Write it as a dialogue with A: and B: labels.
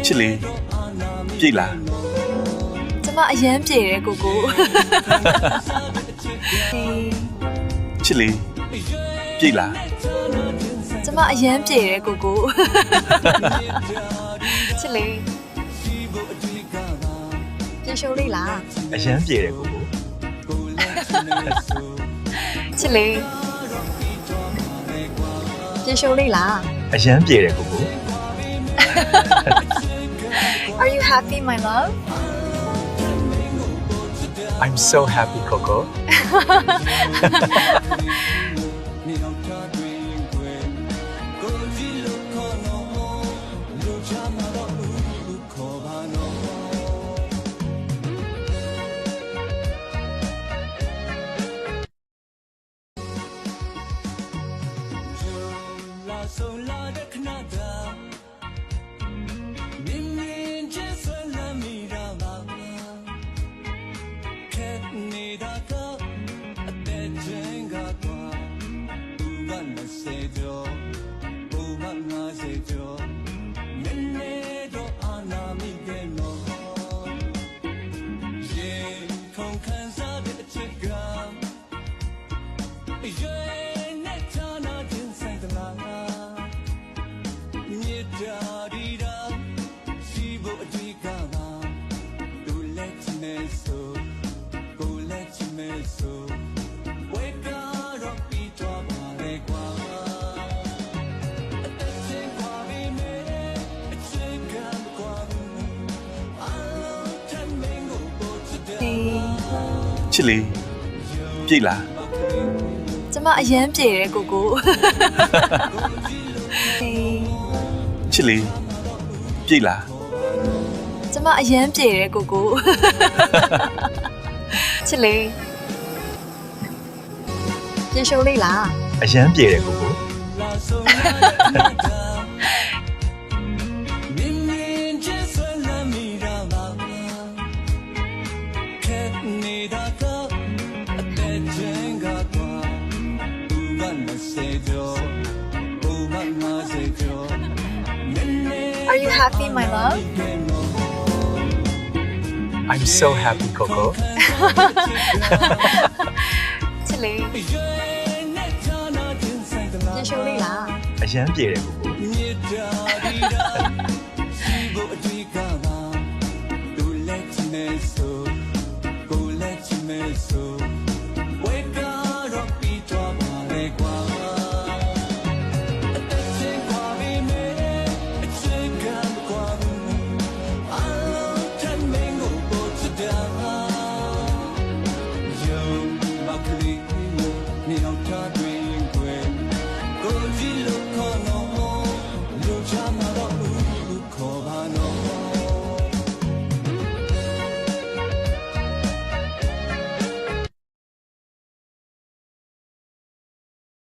A: ချစ်လေးပြည့်လား
B: ကျမအရန်ပြေတယ်ကိုကို
A: ချစ်လေးပြည့်လား
B: ကျမအရန်ပြေတယ်ကိုကိုချစ်လေးပြေရှုံးလေးလား
A: အရန်ပြည့်တယ်ကိုကို
B: ချစ်လေးပြေရှုံးလေးလား
A: အရန်ပြည့်တယ်ကိုကို
B: Are you happy my love?
A: I'm so happy Coco ချစ်လေးပြည့်လား
B: ကျမအရန်ပြေတယ်ကိုကို
A: ချစ်လေးပြည့်လား
B: ကျမအရန်ပြေတယ်ကိုကိုချစ်လေးပြေရှုံးလေးလား
A: အရန်ပြည့်တယ်ကိုကို
B: Are you happy my love?
A: I'm so happy Coco
B: ချစ်လေးပြေရှုံးလေးလား
A: အရန်ပြည့်တယ်ကိုကို